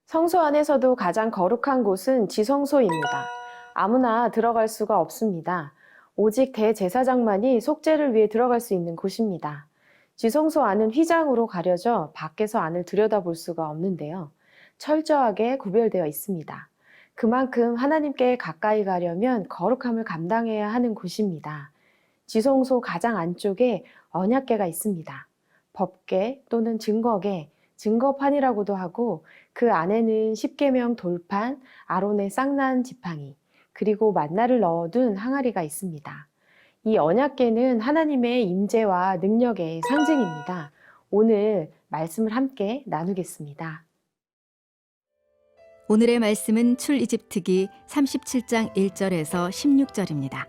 성소 안에서도 가장 거룩한 곳은 지성소입니다. 아무나 들어갈 수가 없습니다. 오직 대제사장만이 속죄를 위해 들어갈 수 있는 곳입니다. 지성소 안은 휘장으로 가려져 밖에서 안을 들여다볼 수가 없는데요. 철저하게 구별되어 있습니다. 그만큼 하나님께 가까이 가려면 거룩함을 감당해야 하는 곳입니다. 지성소 가장 안쪽에 언약궤가 있습니다. 법궤 또는 증거궤, 증거판이라고도 하고 그 안에는 십계명 돌판, 아론의 쌍난 지팡이, 그리고 만나를 넣어둔 항아리가 있습니다. 이 언약궤는 하나님의 임재와 능력의 상징입니다. 오늘 말씀을 함께 나누겠습니다. 오늘의 말씀은 출이집트기 37장 1절에서 16절입니다.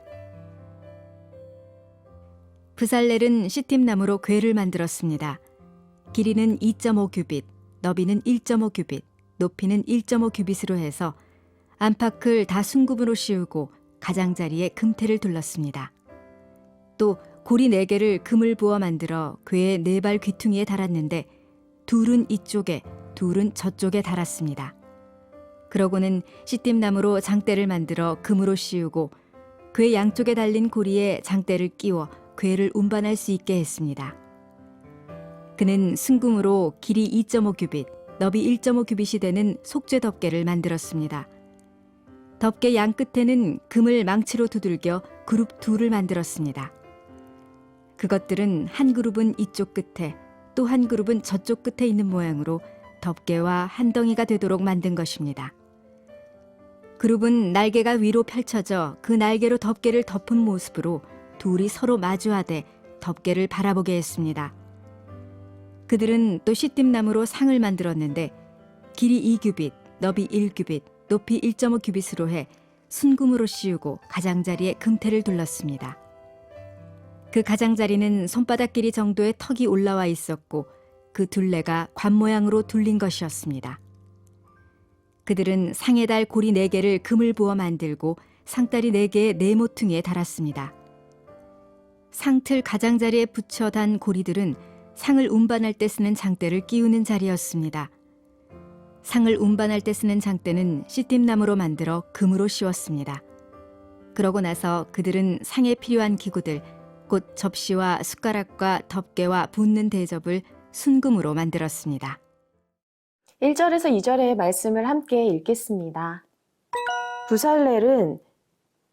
브살렐은 시팀나무로 궤를 만들었습니다. 길이는 2.5 규빗, 너비는 1.5 규빗, 높이는 1.5 규빗으로 해서 안팎을 다 순금으로 씌우고 가장자리에 금테를 둘렀습니다. 또 고리 4개를 금을 부어 만들어 궤의 4발 귀퉁이에 달았는데 둘은 이쪽에, 둘은 저쪽에 달았습니다. 그러고는 시팀나무로 장대를 만들어 금으로 씌우고 궤 양쪽에 달린 고리에 장대를 끼워 궤를 운반할 수 있게 했습니다. 그는 순금으로 길이 2.5 규빗, 너비 1.5 규빗이 되는 속죄 덮개를 만들었습니다. 덮개 양 끝에는 금을 망치로 두들겨 그룹 둘을 만들었습니다. 그것들은 한 그룹은 이쪽 끝에 또 한 그룹은 저쪽 끝에 있는 모양으로 덮개와 한 덩이가 되도록 만든 것입니다. 그룹은 날개가 위로 펼쳐져 그 날개로 덮개를 덮은 모습으로 둘이 서로 마주하되 덮개를 바라보게 했습니다. 그들은 또 시팀나무로 상을 만들었는데 길이 2규빗, 너비 1규빗, 높이 1.5 규빗으로 해 순금으로 씌우고 가장자리에 금테를 둘렀습니다. 그 가장자리는 손바닥 길이 정도의 턱이 올라와 있었고 그 둘레가 관 모양으로 둘린 것이었습니다. 그들은 상에 달 고리 4개를 금을 부어 만들고 상다리 4개의 네모퉁이에 달았습니다. 상틀 가장자리에 붙여 단 고리들은 상을 운반할 때 쓰는 장대를 끼우는 자리였습니다. 상을 운반할 때 쓰는 장대는 시팀나무로 만들어 금으로 씌웠습니다. 그러고 나서 그들은 상에 필요한 기구들, 곧 접시와 숟가락과 덮개와 붓는 대접을 순금으로 만들었습니다. 1절에서 2절의 말씀을 함께 읽겠습니다. 브살렐은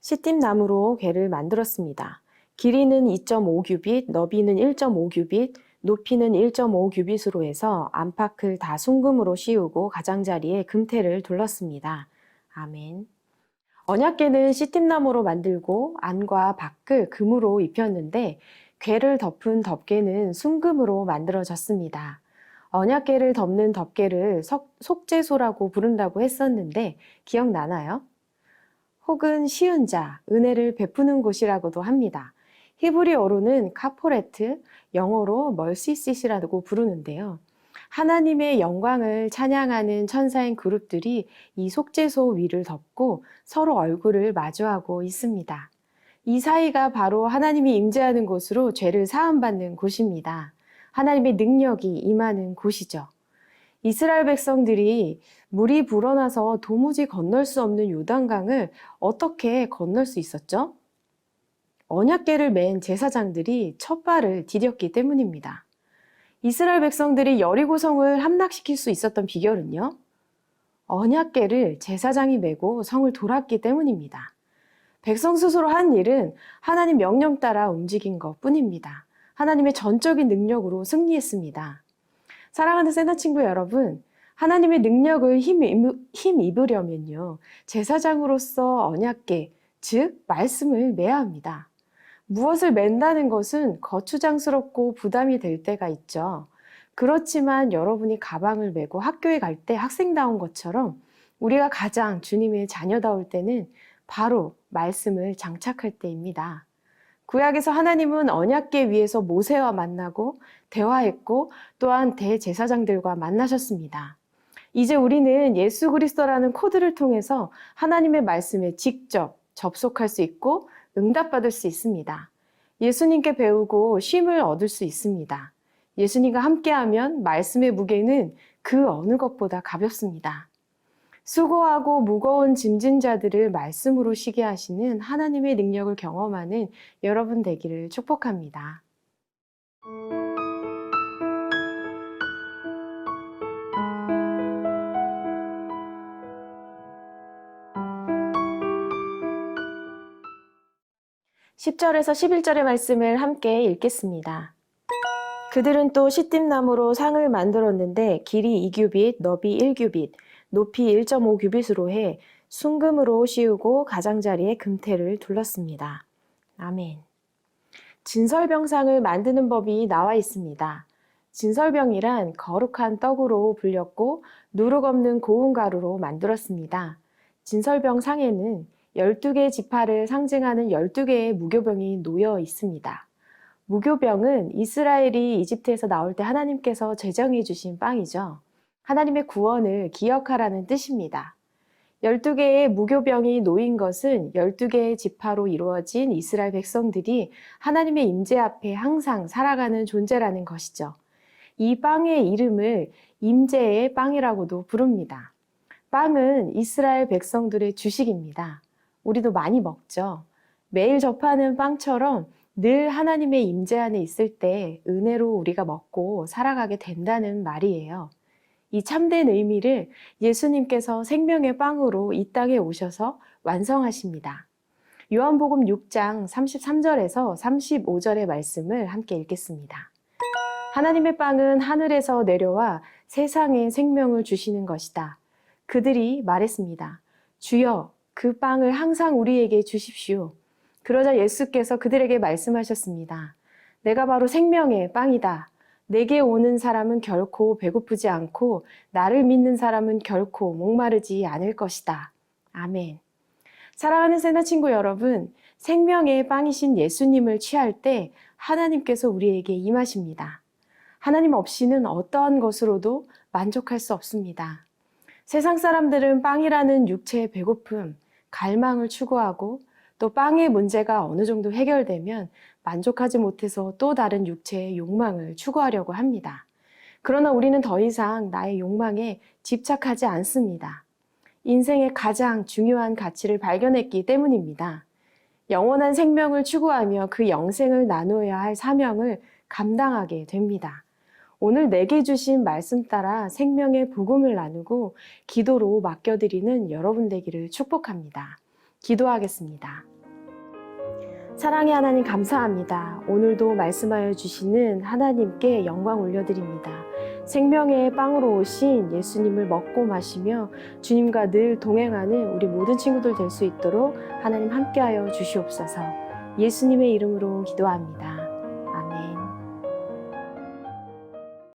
시팀나무로 궤를 만들었습니다. 길이는 2.5 규빗, 너비는 1.5 규빗, 높이는 1.5 규빗으로 해서 안팎을 다 순금으로 씌우고 가장자리에 금테를 둘렀습니다. 아멘. 언약궤는 시팀나무로 만들고 안과 밖을 금으로 입혔는데 궤를 덮은 덮개는 순금으로 만들어졌습니다. 언약궤를 덮는 덮개를 속죄소라고 부른다고 했었는데 기억나나요? 혹은 쉬운 자, 은혜를 베푸는 곳이라고도 합니다. 히브리어로는 카포레트, 영어로 멀시시라고 부르는데요. 하나님의 영광을 찬양하는 천사인 그룹들이 이 속죄소 위를 덮고 서로 얼굴을 마주하고 있습니다. 이 사이가 바로 하나님이 임재하는 곳으로 죄를 사함받는 곳입니다. 하나님의 능력이 임하는 곳이죠. 이스라엘 백성들이 물이 불어나서 도무지 건널 수 없는 요단강을 어떻게 건널 수 있었죠? 언약궤를 맨 제사장들이 첫 발을 디뎠기 때문입니다. 이스라엘 백성들이 여리고성을 함락시킬 수 있었던 비결은요? 언약궤를 제사장이 메고 성을 돌았기 때문입니다. 백성 스스로 한 일은 하나님 명령 따라 움직인 것 뿐입니다. 하나님의 전적인 능력으로 승리했습니다. 사랑하는 세나 친구 여러분, 하나님의 능력을 힘입으려면요, 제사장으로서 언약궤, 즉 말씀을 매야 합니다. 무엇을 맨다는 것은 거추장스럽고 부담이 될 때가 있죠. 그렇지만 여러분이 가방을 메고 학교에 갈 때 학생다운 것처럼 우리가 가장 주님의 자녀다울 때는 바로 말씀을 장착할 때입니다. 구약에서 하나님은 언약궤 위에서 모세와 만나고 대화했고 또한 대제사장들과 만나셨습니다. 이제 우리는 예수 그리스도라는 코드를 통해서 하나님의 말씀에 직접 접속할 수 있고 응답받을 수 있습니다. 예수님께 배우고 쉼을 얻을 수 있습니다. 예수님과 함께하면 말씀의 무게는 그 어느 것보다 가볍습니다. 수고하고 무거운 짐진 자들을 말씀으로 쉬게 하시는 하나님의 능력을 경험하는 여러분 되기를 축복합니다. (10절에서 11절의) 말씀을 함께 읽겠습니다. 그들은 또 시띠나무로 상을 만들었는데 길이 2규빗, 너비 1규빗, 높이 1.5규빗으로 해 순금으로 씌우고 가장자리에 금테를 둘렀습니다. 아멘. 진설병상을 만드는 법이 나와 있습니다. 진설병이란 거룩한 떡으로 불렸고 누룩 없는 고운 가루로 만들었습니다. 진설병상에는 12개의 지파를 상징하는 12개의 무교병이 놓여 있습니다. 무교병은 이스라엘이 이집트에서 나올 때 하나님께서 제정해 주신 빵이죠. 하나님의 구원을 기억하라는 뜻입니다. 12개의 무교병이 놓인 것은 12개의 지파로 이루어진 이스라엘 백성들이 하나님의 임재 앞에 항상 살아가는 존재라는 것이죠. 이 빵의 이름을 임재의 빵이라고도 부릅니다. 빵은 이스라엘 백성들의 주식입니다. 우리도 많이 먹죠. 매일 접하는 빵처럼 늘 하나님의 임재 안에 있을 때 은혜로 우리가 먹고 살아가게 된다는 말이에요. 이 참된 의미를 예수님께서 생명의 빵으로 이 땅에 오셔서 완성하십니다. 요한복음 6장 33절에서 35절의 말씀을 함께 읽겠습니다. 하나님의 빵은 하늘에서 내려와 세상에 생명을 주시는 것이다. 그들이 말했습니다. 주여, 그 빵을 항상 우리에게 주십시오. 그러자 예수께서 그들에게 말씀하셨습니다. 내가 바로 생명의 빵이다. 내게 오는 사람은 결코 배고프지 않고 나를 믿는 사람은 결코 목마르지 않을 것이다. 아멘. 사랑하는 새나 친구 여러분, 생명의 빵이신 예수님을 취할 때 하나님께서 우리에게 임하십니다. 하나님 없이는 어떠한 것으로도 만족할 수 없습니다. 세상 사람들은 빵이라는 육체의 배고픔, 갈망을 추구하고 또 빵의 문제가 어느 정도 해결되면 만족하지 못해서 또 다른 육체의 욕망을 추구하려고 합니다. 그러나 우리는 더 이상 나의 욕망에 집착하지 않습니다. 인생의 가장 중요한 가치를 발견했기 때문입니다. 영원한 생명을 추구하며 그 영생을 나누어야 할 사명을 감당하게 됩니다. 오늘 내게 주신 말씀 따라 생명의 복음을 나누고 기도로 맡겨드리는 여러분 되기를 축복합니다. 기도하겠습니다. 사랑의 하나님 감사합니다. 오늘도 말씀하여 주시는 하나님께 영광 올려드립니다. 생명의 빵으로 오신 예수님을 먹고 마시며 주님과 늘 동행하는 우리 모든 친구들 될 수 있도록 하나님 함께하여 주시옵소서. 예수님의 이름으로 기도합니다.